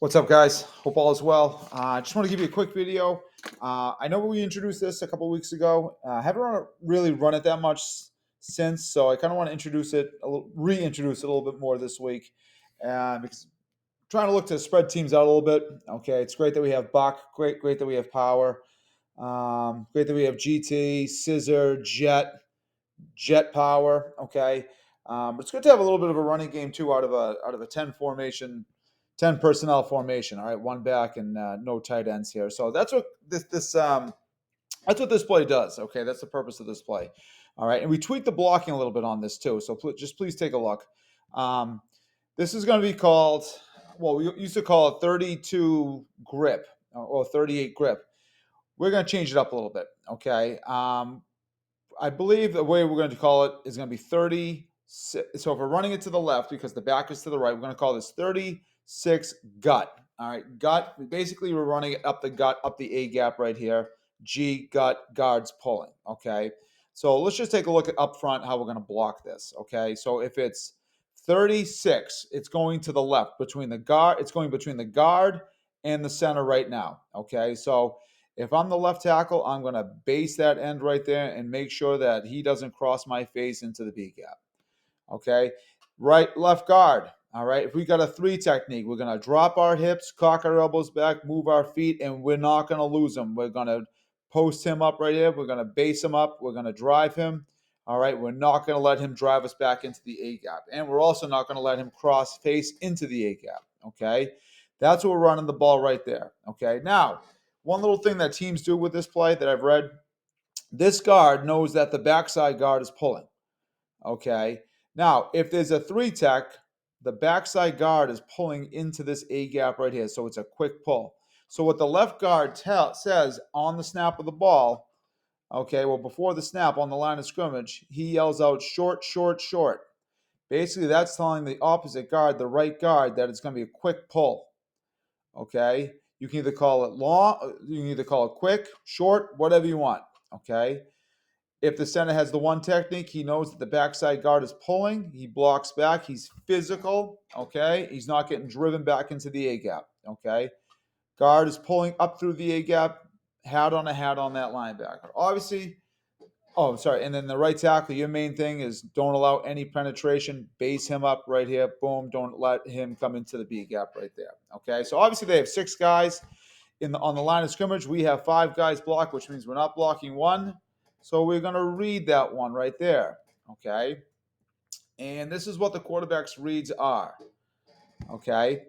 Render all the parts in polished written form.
What's up, guys? Hope all is well. I just want to give you a quick video. I know we introduced this a couple weeks ago. I haven't really run it that much since, so I kind of want to reintroduce it a little bit more this week, because I'm trying to look to spread teams out a little bit. Okay, it's great that we have Buck. Great that we have Power. Great that we have GT, Scissor, Jet Power. Okay, but it's good to have a little bit of a running game too out of a 10 personnel formation. All right, one back and no tight ends here. So that's what that's what this play does. Okay, that's the purpose of this play. All right, and we tweak the blocking a little bit on this too. So just please take a look. Um, this is going to be called. Well, we used to call it 32 grip or 38 grip. We're going to change it up a little bit. Okay. I believe the way we're going to call it is going to be 30. So if we're running it to the left because the back is to the right, we're going to call this 36 gut. All right, gut. Basically, we're running it up the gut, up the A gap right here. G, gut, guards pulling. Okay. So let's just take a look at up front how we're going to block this. Okay. So if it's 36, it's going to the left between the guard. It's going between the guard and the center right now. Okay. So if I'm the left tackle, I'm going to base that end right there and make sure that he doesn't cross my face into the B gap. Okay. Right, left guard. All right. If we got a 3 technique, we're going to drop our hips, cock our elbows back, move our feet, and we're not going to lose him. We're going to post him up right here. We're going to base him up. We're going to drive him. All right. We're not going to let him drive us back into the A gap. And we're also not going to let him cross face into the A gap. Okay. That's what we're running the ball right there. Okay. Now, one little thing that teams do with this play that I've read, this guard knows that the backside guard is pulling. Okay. Now, if there's a 3 tech, the backside guard is pulling into this A gap right here. So it's a quick pull. So what the left guard says on the snap of the ball, okay, well, before the snap on the line of scrimmage, he yells out short, short, short. Basically, that's telling the opposite guard, the right guard, that it's going to be a quick pull. Okay. You can either call it long, you can either call it quick, short, whatever you want. Okay. If the center has the 1 technique, he knows that the backside guard is pulling. He blocks back. He's physical. Okay. He's not getting driven back into the A gap. Okay. Guard is pulling up through the A gap, hat on that linebacker. Obviously, oh, sorry. And then the right tackle, your main thing is don't allow any penetration. Base him up right here. Boom. Don't let him come into the B gap right there. Okay. So obviously they have 6 guys on the line of scrimmage. We have 5 guys blocked, which means we're not blocking 1. So we're going to read that one right there. Okay. And this is what the quarterback's reads are. Okay.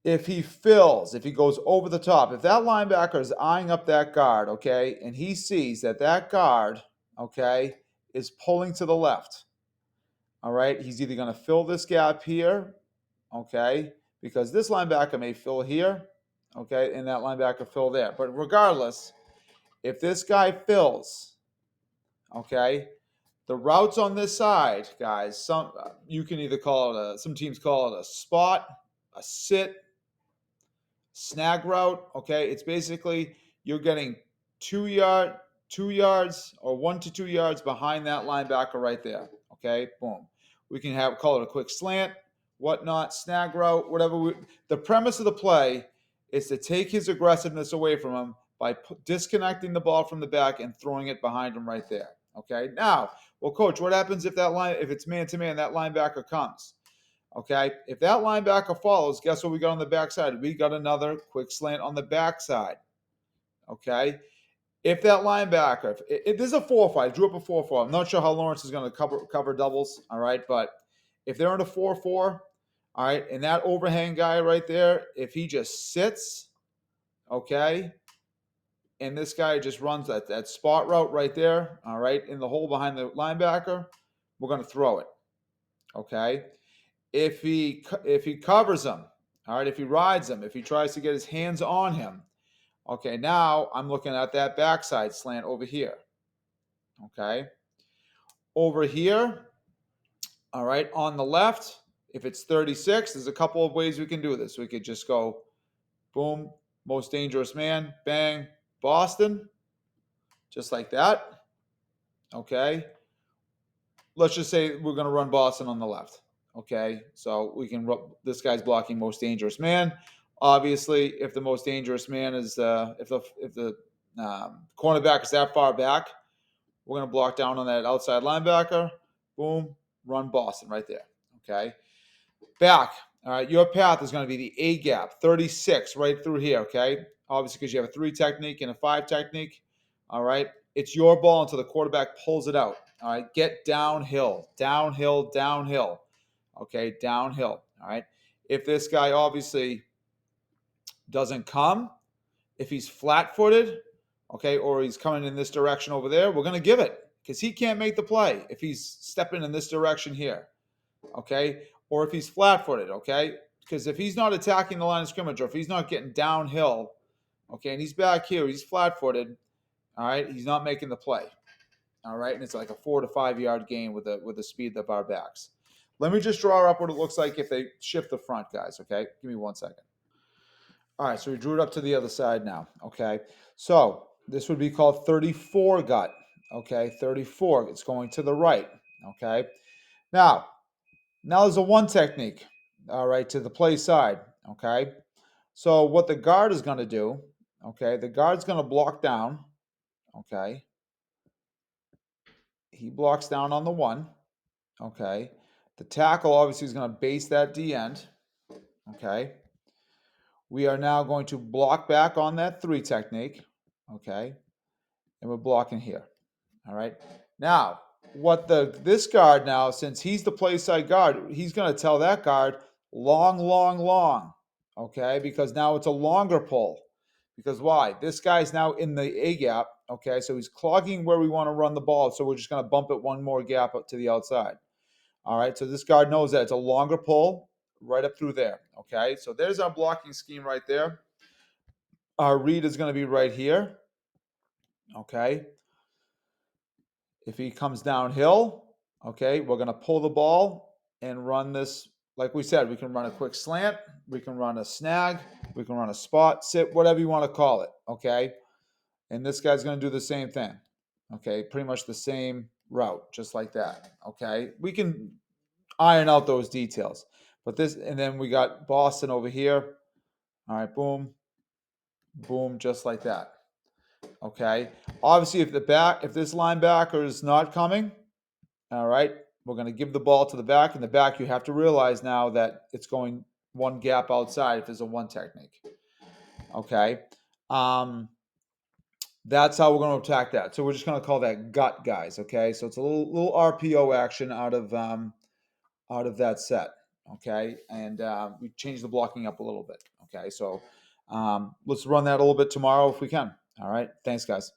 If he fills, if he goes over the top, if that linebacker is eyeing up that guard, okay, and he sees that guard, okay, is pulling to the left, all right, he's either going to fill this gap here, okay, because this linebacker may fill here, okay, and that linebacker fill there. But regardless, if this guy fills, okay, the routes on this side, guys, you can either call it some teams call it a spot, a sit, snag route. Okay, it's basically you're getting 2 yards or 1 to 2 yards behind that linebacker right there. Okay, boom. We can call it a quick slant, whatnot, snag route, whatever. The premise of the play is to take his aggressiveness away from him by disconnecting the ball from the back and throwing it behind him right there. Okay, now, well, coach, what happens if if it's man to man, that linebacker comes? Okay, if that linebacker follows, guess what we got on the backside? We got another quick slant on the backside. Okay, if that linebacker, if this is a 4-5, drew up a 4-4. I'm not sure how Lawrence is going to cover doubles. All right, but if they're in a 4-4, all right, and that overhang guy right there, if he just sits, okay, and this guy just runs that spot route right there, all right, in the hole behind the linebacker, we're going to throw it. Okay. If he covers him, all right, if he rides him, if he tries to get his hands on him, okay, now I'm looking at that backside slant over here. Okay. Over here, all right, on the left, if it's 36, there's a couple of ways we can do this. We could just go boom, most dangerous man, bang, Boston, just like that. Okay. Let's just say we're going to run Boston on the left. Okay, so we can this guy's blocking most dangerous man. Obviously, if the most dangerous man is if the cornerback is that far back, we're going to block down on that outside linebacker. Boom, run Boston right there. Okay, back. All right, your path is going to be the A gap, 36, right through here. Okay, obviously because you have a 3 technique and a 5 technique. All right, it's your ball until the quarterback pulls it out. All right, get downhill, downhill, downhill. Okay, downhill. All right, if this guy obviously doesn't come, if he's flat-footed, okay, or he's coming in this direction over there, we're going to give it because he can't make the play if he's stepping in this direction here, okay, or if he's flat-footed, okay, because if he's not attacking the line of scrimmage or if he's not getting downhill, okay, and he's back here, he's flat-footed, all right, he's not making the play, all right, and it's like a 4 to 5 yard gain with the speed of our backs. Let me just draw up what it looks like if they shift the front, guys, okay? Give me 1 second. All right, so we drew it up to the other side now, okay? So this would be called 34 gut, okay? 34, it's going to the right, okay? Now there's a 1 technique, all right, to the play side, okay? So what the guard is going to do, okay, the guard's going to block down, okay? He blocks down on the 1, okay? The tackle obviously is going to base that D end, okay? We are now going to block back on that 3 technique, okay? And we're blocking here. All right. Now, this guard now, since he's the play side guard, he's going to tell that guard long, long, long. Okay, because now it's a longer pull. Because why? This guy's now in the A gap. Okay, so he's clogging where we want to run the ball. So we're just going to bump it 1 more gap up to the outside. All right, so this guard knows that it's a longer pull right up through there. Okay, so there's our blocking scheme right there. Our read is going to be right here. Okay. If he comes downhill, okay, we're going to pull the ball and run this. Like we said, we can run a quick slant, we can run a snag, we can run a spot, sit, whatever you want to call it, okay? And this guy's going to do the same thing, okay? Pretty much the same route, just like that, okay? We can iron out those details. But this, and then we got Boston over here. All right, boom, boom, just like that. Okay. Obviously, if this linebacker is not coming, all right, we're going to give the ball to the back. In the back, you have to realize now that it's going 1 gap outside if there's a 1 technique. Okay. That's how we're going to attack that. So we're just going to call that gut, guys. Okay. So it's a little RPO action out of that set. Okay. And we changed the blocking up a little bit. Okay. So let's run that a little bit tomorrow if we can. All right. Thanks, guys.